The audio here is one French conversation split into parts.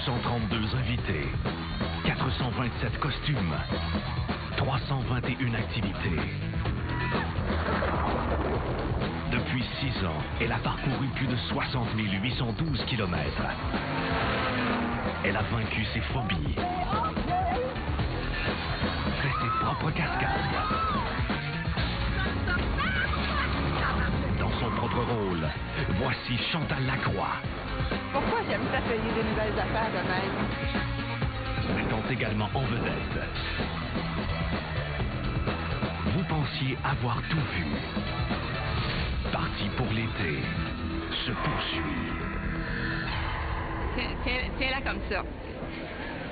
232 invités, 427 costumes, 321 activités. Depuis 6 ans, elle a parcouru plus de 60 812 kilomètres. Elle a vaincu ses phobies. Fait ses propres cascades. Dans son propre rôle, voici Chantal Lacroix. Pourquoi j'aime t'essayer des nouvelles affaires de même? Mettant également en vedette. Vous pensiez avoir tout vu. Parti pour l'été se poursuit. Tiens là comme ça.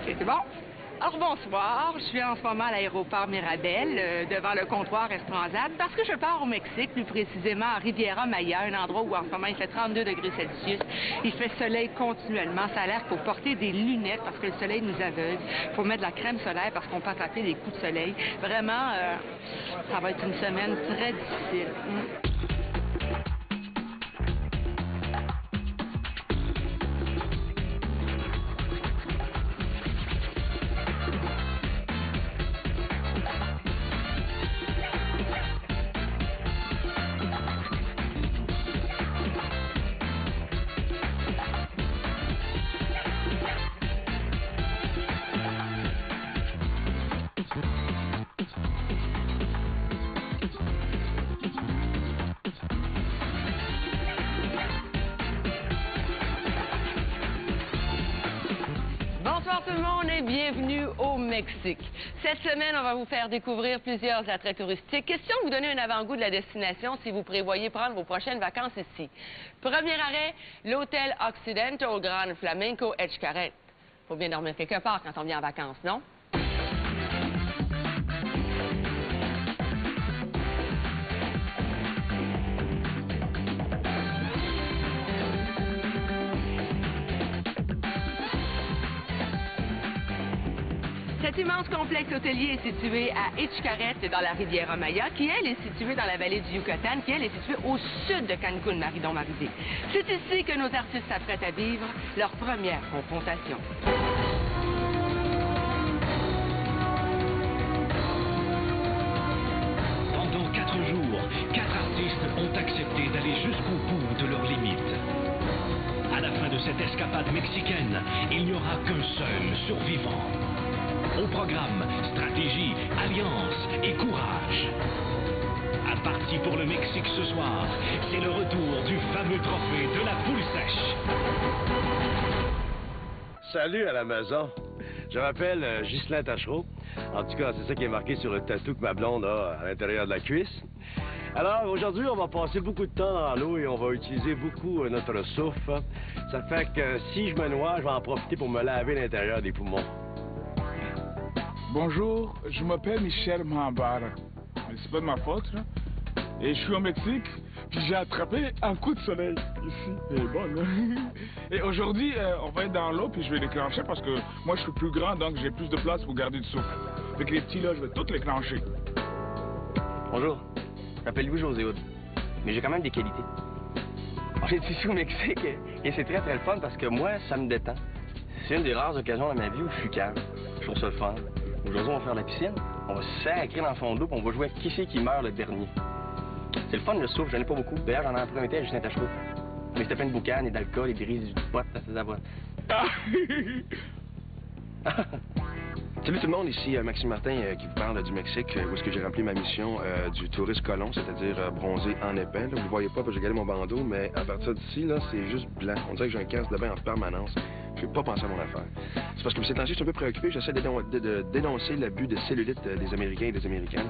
C'est bon? Alors bonsoir, je suis en ce moment à l'aéroport Mirabel, devant le comptoir Air Transat, parce que je pars au Mexique, plus précisément à Riviera Maya, un endroit où en ce moment il fait 32 degrés Celsius. Il fait soleil continuellement. Ça a l'air qu'il faut porter des lunettes parce que le soleil nous aveugle. Il faut mettre de la crème solaire parce qu'on peut attraper des coups de soleil. Vraiment, ça va être une semaine très difficile. Bonsoir tout le monde et bienvenue au Mexique. Cette semaine, on va vous faire découvrir plusieurs attraits touristiques. Question de vous donner un avant-goût de la destination si vous prévoyez prendre vos prochaines vacances ici. Premier arrêt, l'hôtel Occidental Gran Flamenco Xcaret. Faut bien dormir quelque part quand on vient en vacances, non? Cet immense complexe hôtelier est situé à Xcaret, dans la Riviera Maya, qui, elle, est située dans la vallée du Yucatan, qui, elle, est située au sud de Cancún, Maridon-Marizé. C'est ici que nos artistes s'apprêtent à vivre leur première confrontation. Pendant 4 jours, 4 artistes ont accepté d'aller jusqu'au bout de leurs limites. À la fin de cette escapade mexicaine, il n'y aura qu'un seul survivant. Au programme, stratégie, alliance et courage. À partir pour le Mexique ce soir, c'est le retour du fameux trophée de la poule sèche. Salut à la maison. Je m'appelle Ghislain Tachereau. En tout cas, c'est ça qui est marqué sur le tatou que ma blonde a à l'intérieur de la cuisse. Alors, aujourd'hui, on va passer beaucoup de temps dans l'eau et on va utiliser beaucoup notre souffle. Ça fait que si je me noie, je vais en profiter pour me laver l'intérieur des poumons. Bonjour, je m'appelle Michel Mahambara. Mais c'est pas de ma faute, là. Et je suis au Mexique, puis j'ai attrapé un coup de soleil ici. Elle est bonne, hein? Et aujourd'hui, on va être dans l'eau, puis je vais déclencher parce que moi, je suis plus grand, donc j'ai plus de place pour garder du souffle. Avec les petits, là, je vais tout déclencher. Bonjour, je m'appelle Louis-José Hood, mais j'ai quand même des qualités. On est ici au Mexique et c'est très, très le fun parce que moi, ça me détend. C'est une des rares occasions dans ma vie où je suis calme. Je trouve ça le fun. Aujourd'hui, on va faire la piscine, on va se sacrer dans le fond d'eau, puis on va jouer à qui c'est qui meurt le dernier. C'est le fun, le souffle, j'en ai pas beaucoup. D'ailleurs, j'en ai emprunté à Justin Tachereau. Mais c'était plein de boucanes et d'alcool et de riz, du pot, ça faisait avoir. Salut tout le monde, ici Maxime Martin qui vous parle du Mexique, où est-ce que j'ai rempli ma mission du touriste colon, c'est-à-dire bronzé en épais. Là, vous ne voyez pas parce que j'ai gardé mon bandeau, mais à partir d'ici, là, c'est juste blanc. On dirait que j'ai un casque de bain en permanence. Je ne vais pas penser à mon affaire. C'est parce que ces temps-ci, je suis un peu préoccupé. J'essaie de dénoncer l'abus de cellulite des Américains et des Américaines.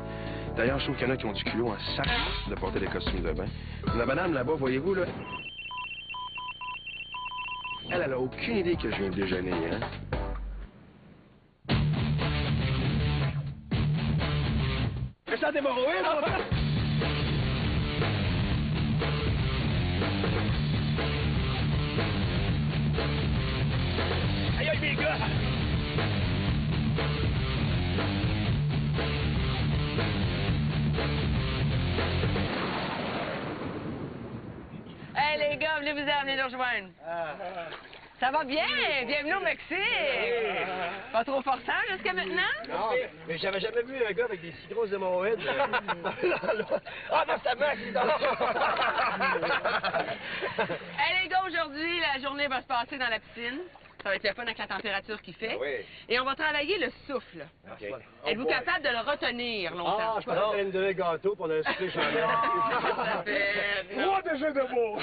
D'ailleurs, je trouve qu'il y en a qui ont du culot en sac de porter des costumes de bain. La madame là-bas, voyez-vous, là, elle a aucune idée que je viens de déjeuner, hein? Mais ça d'hémorroïdes, aïe aïe mes gars! Hey les gars, venez nous rejoindre. Ça va bien? Bienvenue au Mexique! Pas trop forçant jusqu'à maintenant? Non, mais j'avais jamais vu un gars avec des si grosses hémorroïdes. Ah non, c'est Max! Hey les gars, aujourd'hui, la journée va se passer dans la piscine. Ça va être le fun avec la température qu'il fait. Oui. Et on va travailler le souffle. Okay. Êtes-vous capable de le retenir longtemps? Ah, je pensais que me donner un gâteau pour le souper chandelle. Trois de jeux de mots!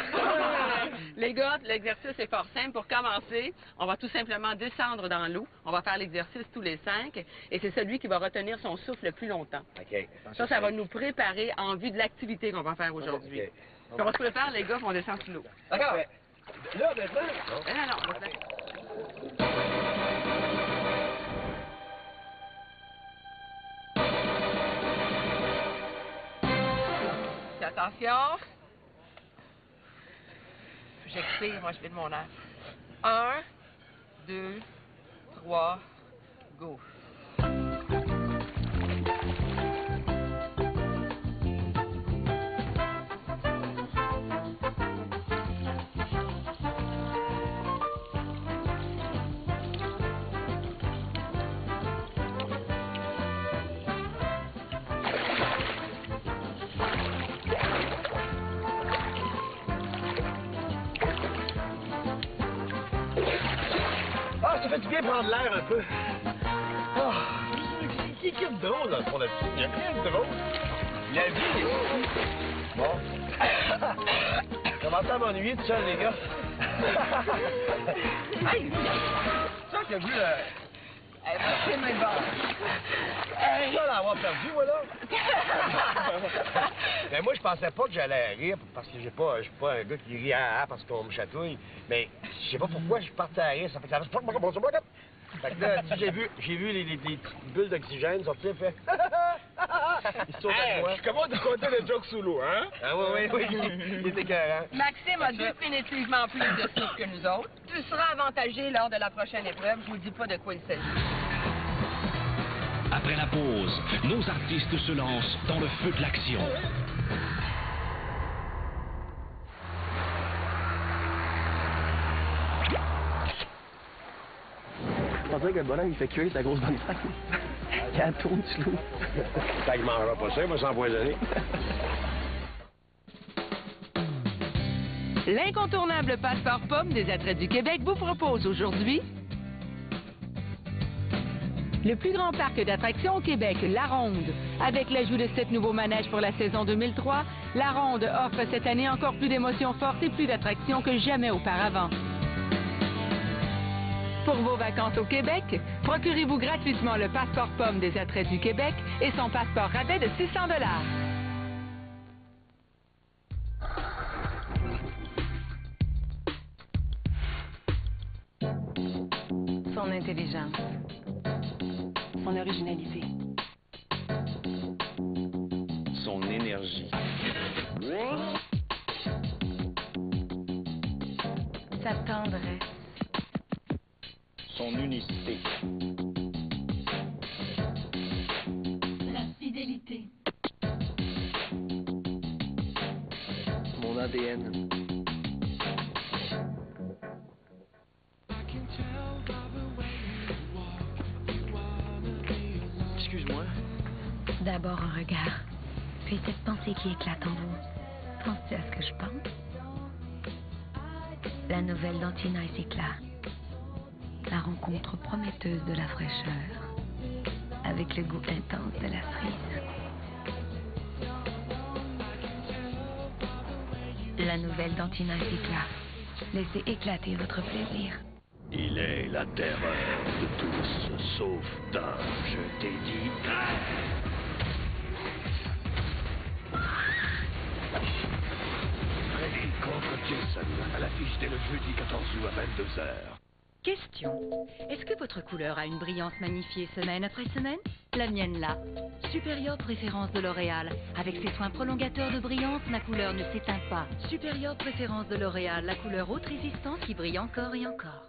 Les gars, l'exercice est fort simple. Pour commencer, on va tout simplement descendre dans l'eau. On va faire l'exercice tous les 5. Et c'est celui qui va retenir son souffle le plus longtemps. OK. Ça va nous préparer en vue de l'activité qu'on va faire aujourd'hui. OK. On va se préparer, les gars, puis on descend sous l'eau. D'accord. Là, maintenant? Non, on va se mettre. Attention. J'expire, moi je fais de mon air. 1, 2, 3, go. Ah, ça fait du bien prendre l'air un peu. Ah, c'est qui est drôle dans le fond de la piscine? Il n'y a rien de drôle. La vie est ici. Bon. Commencez à m'ennuyer tout seul, les gars. Hey! Ça qui a vu le... C'est mes bons. Hey! Ça l'avoir perdu, voilà. Mais moi, je pensais pas que j'allais rire parce que je suis pas un gars qui rit parce qu'on me chatouille. Mais je sais pas pourquoi je partais à rire. Ça fait que ça fait... Fait que là, tu sais, j'ai vu les petites bulles d'oxygène sortir, fait... Il saute avec moi. Je suis capable de compter les jokes sous l'eau, hein? Ah oui, il était écœurant. Maxime a définitivement plus de souffle que nous autres. Tu seras avantagé lors de la prochaine épreuve. Je vous dis pas de quoi il s'agit. Après la pause, nos artistes se lancent dans le feu de l'action. On dirait que le bonhomme, il fait cuire sa grosse bonne femme. Il a tourne sous l'eau. Fait qu'il mangera pas ça, il va s'empoisonner. L'incontournable passeport pomme des Attraits du Québec vous propose aujourd'hui le plus grand parc d'attractions au Québec, La Ronde. Avec l'ajout de 7 nouveaux manèges pour la saison 2003, La Ronde offre cette année encore plus d'émotions fortes et plus d'attractions que jamais auparavant. Pour vos vacances au Québec, procurez-vous gratuitement le passeport pomme des Attraits du Québec et son passeport rabais de 600 $. Son intelligence. Son originalité. Son énergie. Sa tendresse. Son unicité. La fidélité. Mon ADN. Excuse-moi. D'abord un regard, puis cette pensée qui éclate en vous. Penses-tu à ce que je pense? La nouvelle d'Antinice Éclat. La rencontre prometteuse de la fraîcheur, avec le goût intense de la cerise. La nouvelle d'Antinice Éclat. Laissez éclater votre plaisir. Il est la terreur de tous, sauf d'un, je t'ai dit. Freddy contre Jason, à l'affiche dès le jeudi 14 août à 22h. Question. Est-ce que votre couleur a une brillance magnifiée semaine après semaine? La mienne l'a. Supérieure préférence de L'Oréal. Avec ses soins prolongateurs de brillance, ma couleur ne s'éteint pas. Supérieure préférence de L'Oréal, la couleur haute résistance qui brille encore et encore.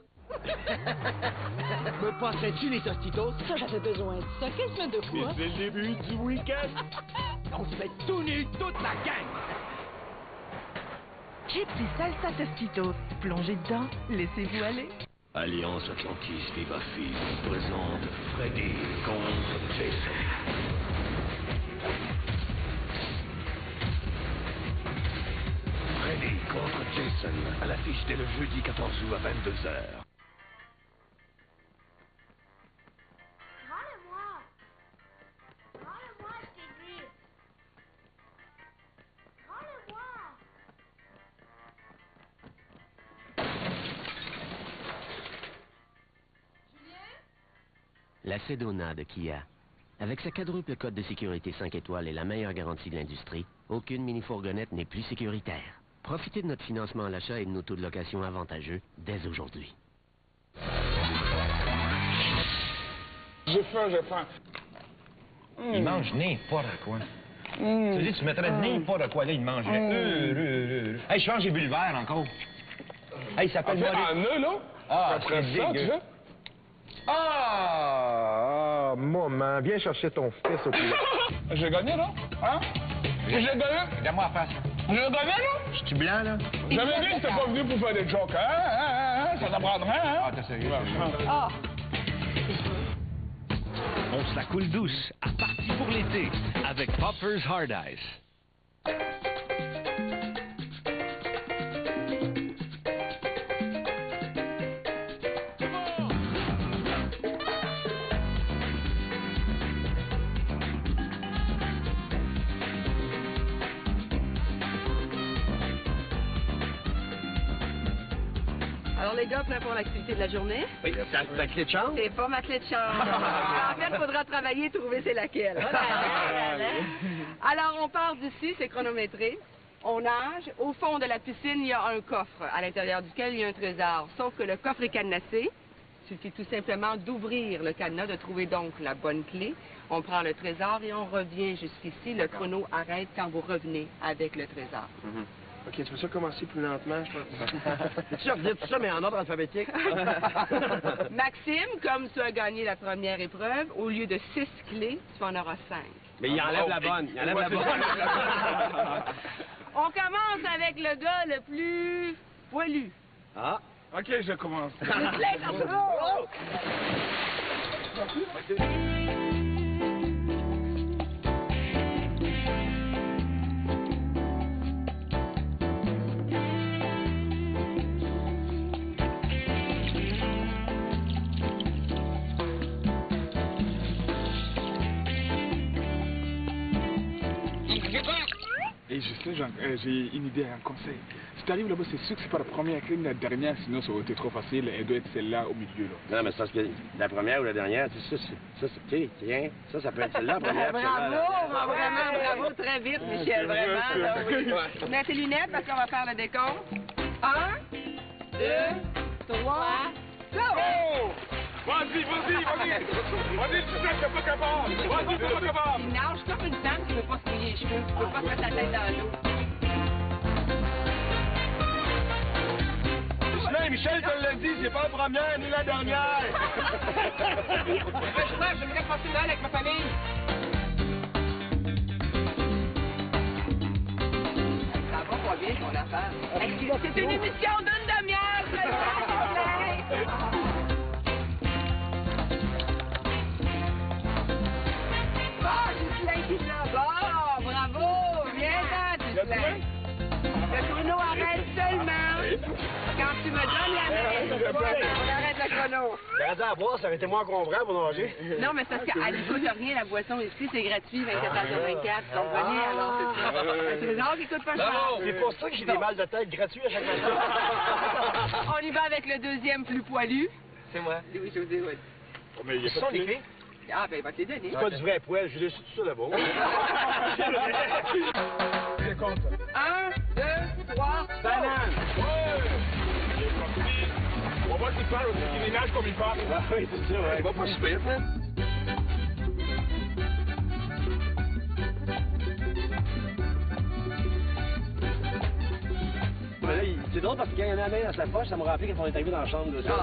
Me passerais-tu les tostitos? Ça, j'avais besoin de ça. Qu'est-ce que de quoi? C'est le début du week-end. On se met tout nu, toute la gang. Chips et salsa Tostitos. Plongez dedans, laissez-vous aller. Alliance Atlantis Viva Film présente Freddy contre Jason. Freddy contre Jason, à l'affiche dès le jeudi 14 août à 22h. Rends-le-moi, je t'ai dit. Rends-le-moi. La Sedona de Kia. Avec sa quadruple code de sécurité 5 étoiles et la meilleure garantie de l'industrie, aucune mini-fourgonnette n'est plus sécuritaire. Profitez de notre financement à l'achat et de nos taux de location avantageux dès aujourd'hui. J'ai faim, j'ai faim. Il mange n'importe quoi. Tu dis, tu mettrais n'importe quoi là, il mangerait. Hey, je pense que j'ai bu le verre encore. Hey, il s'appelle Maurice. Maurice. Un nœud, là? Ah, après c'est ça, tu dégueu. sais? Maman, viens chercher ton fils au poulet. J'ai gagné, là? Hein? J'ai gagné? Regarde-moi la face. J'ai gagné, là? Je suis blanc, là? J'avais dit que t'es pas venu pour faire des jokes, hein? Ça t'apprendrait, hein? Ah, t'es sérieux? Ah! On se la coule douce, à partir pour l'été, avec Poppers Hard Ice. Alors les gars, prêts pour l'activité de la journée? Oui, ta clé de chambre? C'est pas ma clé de chambre. En fait, il faudra travailler et trouver c'est laquelle. Alors, on part d'ici, c'est chronométré. On nage. Au fond de la piscine, il y a un coffre à l'intérieur duquel il y a un trésor. Sauf que le coffre est cadenassé. Il suffit tout simplement d'ouvrir le cadenas, de trouver donc la bonne clé. On prend le trésor et on revient jusqu'ici. Le chrono arrête quand vous revenez avec le trésor. OK, tu veux ça commencer plus lentement, je pense? Tu as dit tout ça, mais en ordre alphabétique. Maxime, comme tu as gagné la première épreuve, au lieu de 6 clés, tu en auras 5. Mais il enlève la bonne. Il enlève la bonne. On commence avec le gars le plus poilu. Ah. OK, je commence. Et je sais, j'ai une idée, un conseil. Si t'arrives là-bas, c'est sûr que c'est pas la première clé ni la dernière, sinon ça aurait été trop facile. Elle doit être celle-là au milieu, là. Non, mais c'est parce que la première ou la dernière, tu sais, ça, c'est, tiens, ça peut être celle-là, la première. Bravo, vraiment, bravo, très vite, Michel, vraiment. Là, oui. Mets tes lunettes parce qu'on va faire le décompte. 1, 2, 3, go! Oh! Vas-y! Vas-y, tu sais que t'es pas capable! Vas-y, t'es pas capable! Il nage comme une femme qui veut pas se mouiller les cheveux. Tu peux pas te mettre la tête dans l'eau. Michel te l'a dit, c'est pas la première ni la dernière. J'aimerais passer Noël avec ma famille. Ça va pas bien, ton affaire. C'est une émission d'une demi-heure, c'est le Ghislain qui est là. Bon, bravo. Viens-t'en, Ghislain. Le chrono arrête seulement quand tu me donnes la main. On arrête le chrono. T'aurais dû à boire, ça aurait été moins comprendre pour nager. Non, mais c'est parce qu'elle ne coûte rien, la boisson ici, c'est gratuit, 24h24. Donc, venez, alors, c'est ça. Un trésor qui coûte pas cher. C'est pour ça que j'ai des mal de tête gratuits à chaque fois. On y va avec le deuxième plus poilu. C'est moi. Oui, José Wood. Mais il y a pas de clés. Ah, ben, il va te les donner. C'est pas du vrai poil, j'ai laissé tout ça là-bas. 1, 2, 3, banane. On voit qu'il parle aussi, qu'il nage comme il parle. Ah oui, c'est ça, ouais. Il va pas super, hein? Mais là, c'est drôle parce que quand il y en a la main dans sa poche, ça m'a rappelé quand on est arrivé dans la chambre de ça.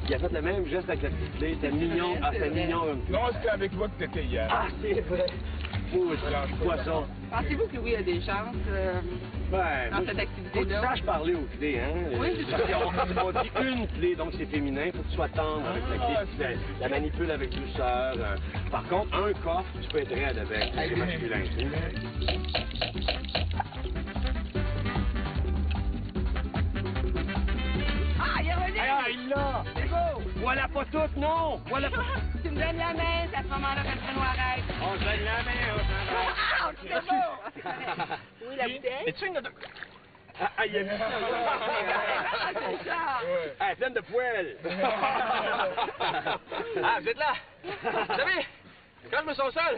Il a fait le même geste avec la petite clé. C'était mignon. Ah, c'était mignon. Non, c'était avec toi que t'étais hier. Ah, c'est vrai. Oh, poisson. Pensez-vous que Louis a des chances dans cette Faut que activité-là? tu saches parler aux clés, hein? Oui, c'est ça. On dit une clé, donc c'est féminin. Faut que tu sois tendre avec la clé. Tu la manipules avec douceur. Par contre, un coffre, tu peux être raide avec. C'est masculin. Ah, il est revenu! Ah, il l'a! C'est beau! Voilà pas toutes, non! Voilà pas... Tu me donnes la main, c'est à ce moment-là que le traîneau arrête. On se donne la main, on s'en Ah, c'est beau! Oui, la bouteille? Es-tu une de... Ah, il y a mis ça. Ah, c'est ça! Ah, pleine de poêle. Ah, vous êtes là? Vous savez, quand je me sens seul,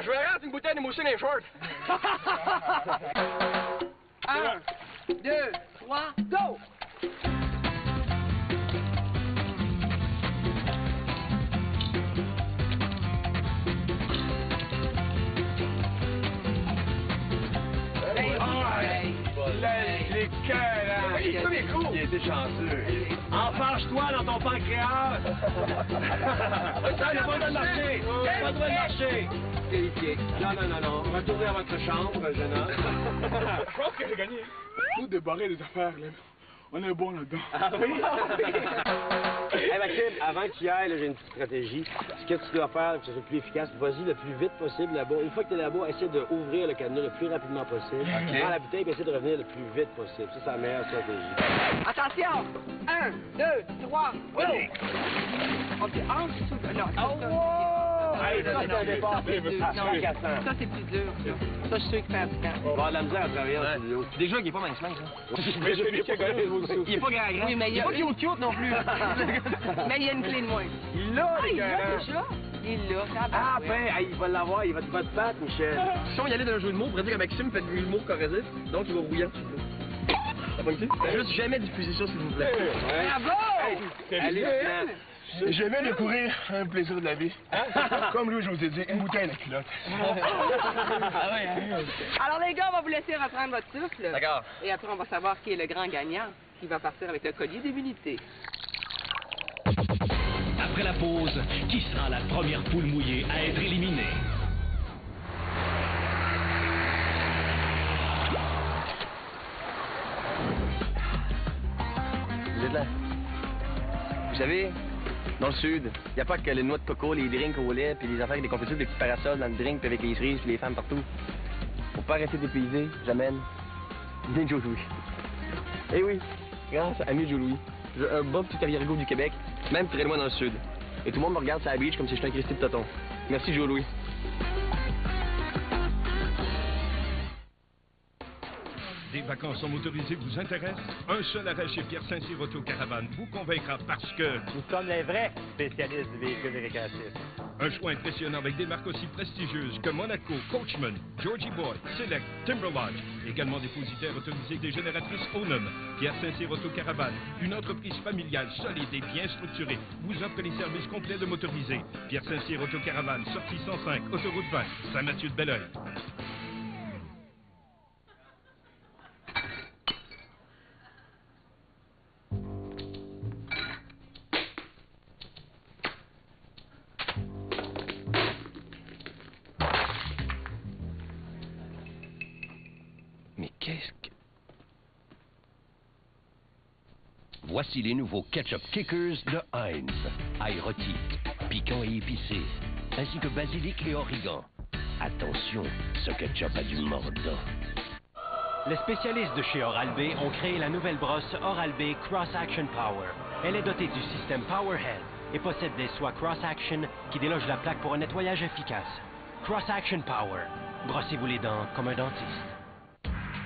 je vais rentrer une bouteille de moussine dans les shorts. 1, 2, 3, go! Les cœurs, il était chanceux. Enfarge-toi dans ton pancréas. Ça, il n'a pas le droit de marcher. Il n'a pas le droit de marcher. Non. Retournez à votre chambre, jeune homme. Je pense que j'ai gagné. Faut débarrer les affaires, là. On est bon là-dedans. Ah oui? Hey Maxime, avant que tu y ailles, là, j'ai une petite stratégie. Ce que tu dois faire pour que ce soit plus efficace, vas-y le plus vite possible là-bas. Une fois que tu es là-bas, essaie d'ouvrir le cadenas le plus rapidement possible. Prends la bouteille et essaie de revenir le plus vite possible. Ça, c'est la meilleure stratégie. Attention! 1, 2, 3, go! OK, en dessous de... Non, Hey, ça, c'est un départ. Ça, c'est dur. Ça, Non, ça, c'est plus dur. Ça, je suis sûr qu'il fait un temps. On va avoir de la misère à travailler en studio. Déjà qu'il est pas mince, ça. Mais c'est lui qui a gagné aussi. Il est pas grand. Oui, mais il y a... pas cute non plus. Mais il y a une clé de moins. Il l'a, les Il gars. l'a déjà? Il l'a. Ah, ben, il va l'avoir, il va te battre patte, Michel. Si on y allait d'un jeu de mots, on pourrait dire que Maxime fait de l'humour corrosif, donc il va rouiller en dessous. T'as pas écouté? Juste jamais diffuser ça, s'il vous plaît. Bravo! Allez, Je viens de courir un plaisir de la vie. Comme lui, je vous ai dit, une bouteille de culotte. Alors, les gars, on va vous laisser reprendre votre souffle. D'accord. Et après, on va savoir qui est le grand gagnant, qui va partir avec le collier d'immunité. Après la pause, qui sera la première poule mouillée à être éliminée? Vous êtes là? Vous savez, dans le sud, il n'y a pas que les noix de coco, les drinks au lait, puis les affaires avec des confitures, des petits parasols dans le drink, puis avec les cerises, puis les femmes partout. Faut pas arrêter de dépayser, j'amène bien Joe Louis. Eh oui, grâce à Ami Joe Louis, j'ai un bon petit arrière-goût du Québec, même très loin dans le sud. Et tout le monde me regarde sur la beach comme si j'étais un Christy de Toton. Merci Joe Louis. Des vacances en motorisé vous intéressent? Un seul arrêt chez Pierre Saint-Cyr Autocaravane vous convaincra parce que... Nous sommes les vrais spécialistes du véhicule récréatif. Un choix impressionnant avec des marques aussi prestigieuses que Monaco, Coachman, Georgie Boy, Select, Timber Lodge. Également dépositaire autorisé des génératrices Onum. Pierre Saint-Cyr Autocaravane, une entreprise familiale solide et bien structurée, vous offre les services complets de motorisé. Pierre Saint-Cyr Autocaravane, sortie 105, autoroute 20, Saint-Mathieu-de-Belleuil. Mais qu'est-ce que... Voici les nouveaux ketchup kickers de Heinz. Ail rôti, piquant et épicé, ainsi que basilic et origan. Attention, ce ketchup a du mordant. Les spécialistes de chez Oral-B ont créé la nouvelle brosse Oral-B Cross Action Power. Elle est dotée du système Power Head et possède des soies Cross Action qui délogent la plaque pour un nettoyage efficace. Cross Action Power. Brossez-vous les dents comme un dentiste.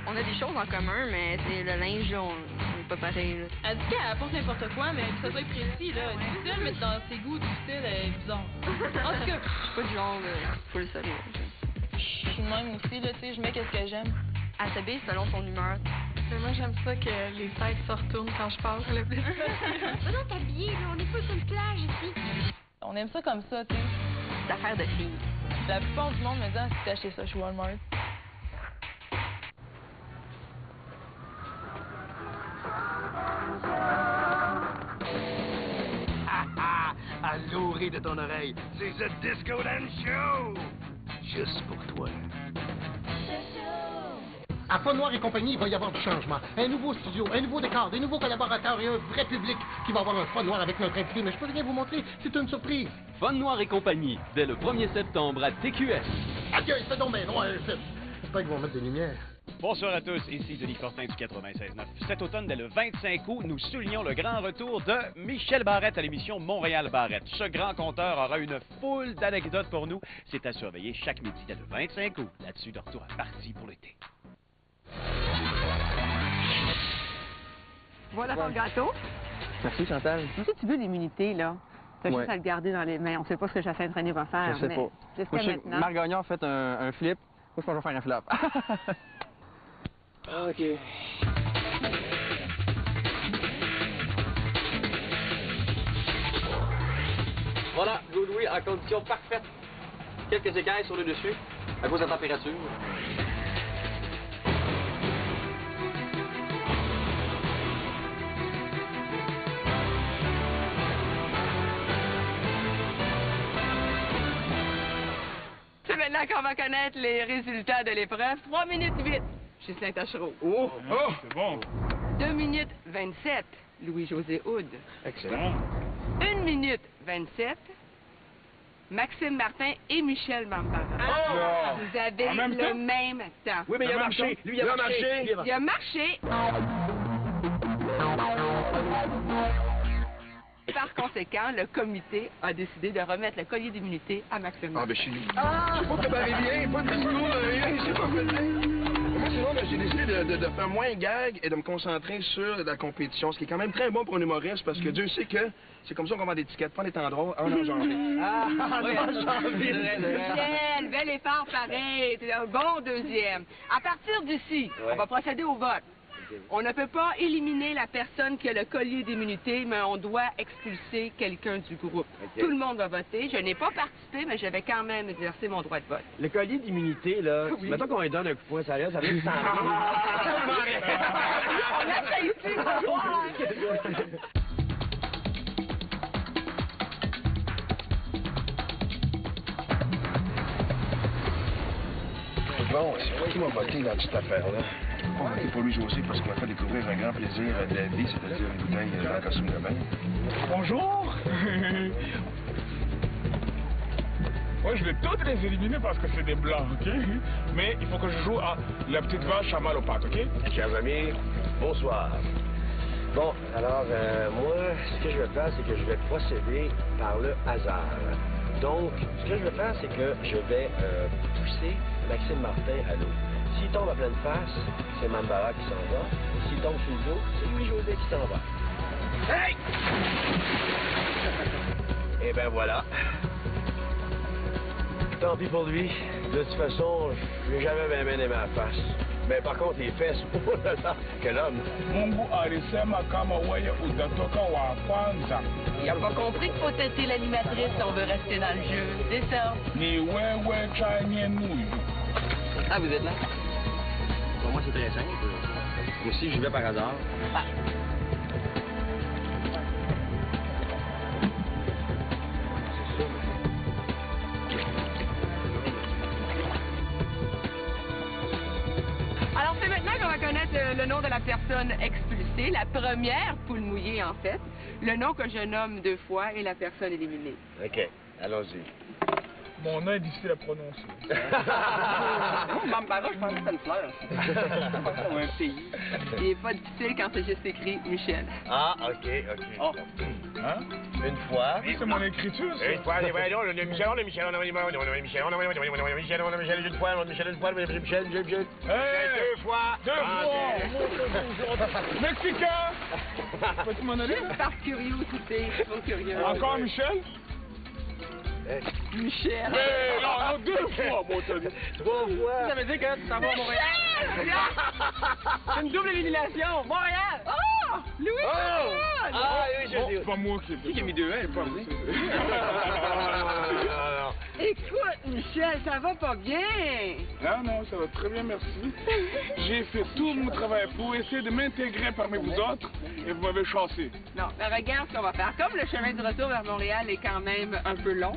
On a des choses en commun, mais c'est le linge, là, on n'est pas pareil. Là. Elle dit qu'elle apporte n'importe quoi, mais que ça soit précis, là. Elle dit ça, mettre dans ses goûts du style, elle est bizarre. En tout cas, je suis pas du genre, faut le savoir. Je suis de même aussi, là, tu sais, je mets qu'est-ce que j'aime. Elle s'habille selon son humeur. Mais moi, j'aime ça que les têtes se retournent quand je parle. On est habillés, là, on n'est pas sur une plage ici. On aime ça comme ça, tu sais. C'est affaire de filles. La plupart du monde me dit, ah, si t'as acheté ça chez Walmart. À l'oreille de ton oreille, c'est The Disco Dance Show! Juste pour toi. À Fun Noir et compagnie, il va y avoir du changement. Un nouveau studio, un nouveau décor, des nouveaux collaborateurs et un vrai public qui va avoir un Fun Noir avec notre invité. Mais je peux rien vous montrer, c'est une surprise. Fun Noir et compagnie, dès le 1er septembre à TQS. Accueil, c'est donc bien noir, j'espère qu'ils vont mettre des lumières. Bonsoir à tous, ici Denis Fortin du 96.9. Cet automne, dès le 25 août, nous soulignons le grand retour de Michel Barrette à l'émission Montréal Barrette. Ce grand conteur aura une foule d'anecdotes pour nous. C'est à surveiller chaque midi dès le 25 août. Là-dessus, de retour à Parti pour l'été. Voilà ton gâteau. Merci, Chantal. Si tu veux l'immunité, là, t'as juste à le garder dans les mains. On sait pas ce que Jacinthe René va faire. Je sais pas. Jusqu'à maintenant. Marc Gagnon a fait un flip. Moi, je pense que je vais faire un flop. OK. Voilà, Good Wheel en condition parfaite. Quelques écailles sur le dessus, à cause de la température. C'est maintenant qu'on va connaître les résultats de l'épreuve. 3 minutes 8, Ghislain Tachereau. Oh, c'est bon. 2 minutes 27, Louis-José Houd. Excellent. 1 minute 27, Maxime Martin et Michel Bambara. Vous avez le même temps. Oui, mais il a marché. Lui, il a marché. Il a marché. Par conséquent, le comité a décidé de remettre le collier d'immunité à Maxime Martin. Ah, ben, je suis... J'ai pas préparé rien, pas de discours, rien, j'ai pas fait rien. Moi, sinon, ben, j'ai décidé de faire moins gag et de me concentrer sur la compétition, ce qui est quand même très bon pour un humoriste, parce que Dieu sait que c'est comme ça qu'on vend des tickets, pas en étant drôle, en janvier. En janvier. Michel, bel effort pareil, c'est un bon deuxième. À partir d'ici, on va procéder au vote. On ne peut pas éliminer la personne qui a le collier d'immunité, mais on doit expulser quelqu'un du groupe. Tout le monde va voter. Je n'ai pas participé, mais je vais quand même exercer mon droit de vote. Le collier d'immunité, là, mettons qu'on lui donne un coup de poing sérieux, ça vient de s'en On a réussi, Bon, c'est qui m'a voté dans cette affaire-là? On va voter pour Louis-José parce qu'il m'a fait découvrir un grand plaisir de la vie, c'est-à-dire une bouteille dans le costume de bain. Bonjour. Moi, je vais toutes les éliminer parce que c'est des blancs, OK? Mais il faut que je joue à la petite vache à mal aux pattes, OK? Chers amis, bonsoir. Bon, alors, moi, ce que je vais faire, c'est que je vais procéder par le hasard. Donc, ce que je vais faire, c'est que je vais pousser Maxime Martin à l'eau. S'il tombe à pleine face, c'est Mambara qui s'en va. Et s'il tombe sur le dos, c'est Louis-José qui s'en va. Hey! Et ben voilà. Tant pis pour lui. De toute façon, je n'ai jamais bien aimé ma face. Mais par contre, les fesses, oh là là, quel homme! Mungu alisema kama wewe utatoka wa kwanza. Il a pas compris qu'il faut têter l'animatrice si on veut rester dans le jeu. C'est ça. Ni wewe chanye nuyu. Ah, vous êtes là? Pour moi, c'est très simple. Moi aussi, j'y vais par hasard. Ah. Alors, c'est maintenant qu'on va connaître le nom de la personne expulsée, la première poule mouillée, en fait. Le nom que je nomme 2 fois et la personne éliminée. OK, allons-y. Mon nom est difficile à prononcer. Mambara, je pensais que c'était une fleur. Ou un pays. Il n'est pas difficile quand c'est juste écrit Michel. Ah, OK. Oh. Hein? Une fois. Oui, c'est mon écriture, ça. Une fois, on a Michel, on a Michel, on a Michel, on a Michel, on a Michel, on a Michel, on a Michel, une fois, on a Michel, une fois, Michel. Hey! 2 fois. 2 fois! Mexicain! Peux-tu m'en aller? Par curiosité, je suis trop curieux. Encore Michel? Michel. Mais non, 2 fois, mon Tony. 3 fois. Ça veut dire que tu t'en vas à Montréal. C'est une double élimination. Montréal. Oh! Louis! Ah, oui, je dis. C'est pas moi qui a mis 2 L, pas moi. Écoute, Michel, ça va pas bien. Non, ça va très bien, merci. J'ai fait tout mon travail pour essayer de m'intégrer parmi vous autres et vous m'avez chassé. Non, mais regarde ce qu'on va faire. Comme le chemin du retour vers Montréal est quand même un peu long,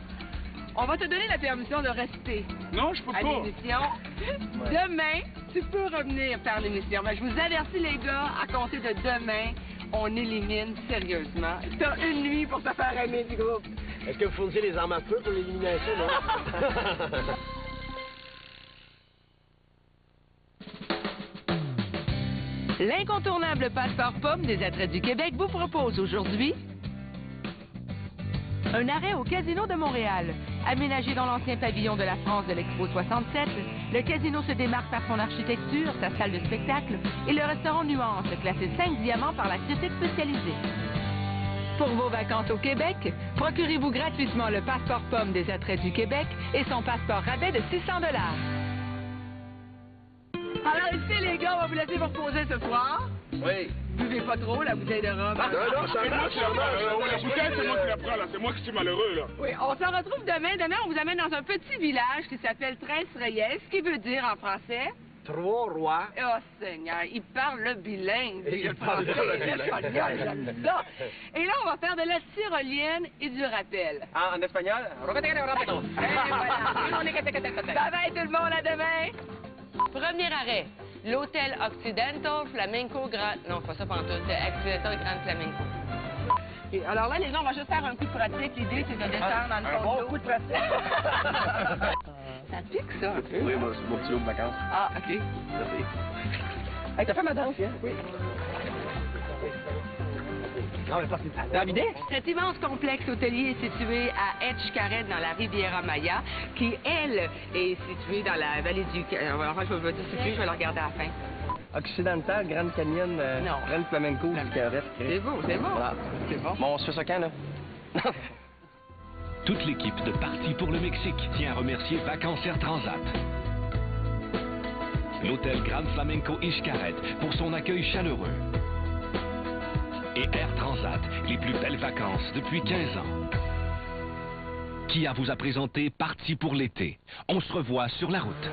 on va te donner la permission de rester. Non, je peux à pas. l'émission. Demain, tu peux revenir faire l'émission. Mais je vous avertis, les gars, à compter de demain, on élimine sérieusement. T'as une nuit pour te faire aimer du groupe. Est-ce que vous fournissez les armes à feu pour l'élimination, non? L'incontournable passeport pomme des attraits du Québec vous propose aujourd'hui un arrêt au Casino de Montréal. Aménagé dans l'ancien pavillon de la France de l'Expo 67, le casino se démarque par son architecture, sa salle de spectacle et le restaurant Nuance, classé 5 diamants par la critique spécialisée. Pour vos vacances au Québec, procurez-vous gratuitement le passeport pomme des attraits du Québec et son passeport rabais de 600 $. Alors ici, les gars, on va vous laisser vous reposer ce soir. Oui. Buvez pas trop, la bouteille de rhum. Non, c'est moi qui la prends. La bouteille, c'est moi qui la prends, là. C'est moi qui suis malheureux, là. Oui, on se retrouve demain. Demain, on vous amène dans un petit village qui s'appelle Tres-Reyes, qui veut dire en français... Trois-Rois. Oh, Seigneur, il parle le bilingue. Il parle le bilingue. J'aime ça. Et là, on va faire de la tyrolienne et du rappel. Ah, en espagnol? Et voilà. Bye bye tout le monde, à demain. Premier arrêt. L'hôtel Occidental Flamenco Grand... Non, pas ça pantoute. Occidental Grand Flamenco. Et alors là, les gens, on va juste faire un coup de pratique. L'idée, c'est de descendre dans le fond. Un bon coup de pratique. Ça pique, ça, un peu. Oui, moi, c'est mon petit lot de vacances. Ah, OK. Merci. Hey, t'as fait ma danse, hein? Oui. Non, mais parce que c'est la vidéo. Cet immense complexe hôtelier est situé à Etch-Caret, dans la Riviera Maya, qui, elle, est située dans la vallée du... Alors, je vais te situer, je vais la regarder à la fin. Occidental, Grand Canyon, Grand Flamenco, du Carrette. C'est beau, c'est beau. Voilà. C'est bon. Bon, on se fait ça quand, là? Toute l'équipe de Parti pour le Mexique tient à remercier Vacances Air Transat. L'hôtel Grand Flamenco Xcaret pour son accueil chaleureux. Et Air Transat, les plus belles vacances depuis 15 ans. Kia vous a présenté Parti pour l'été. On se revoit sur la route.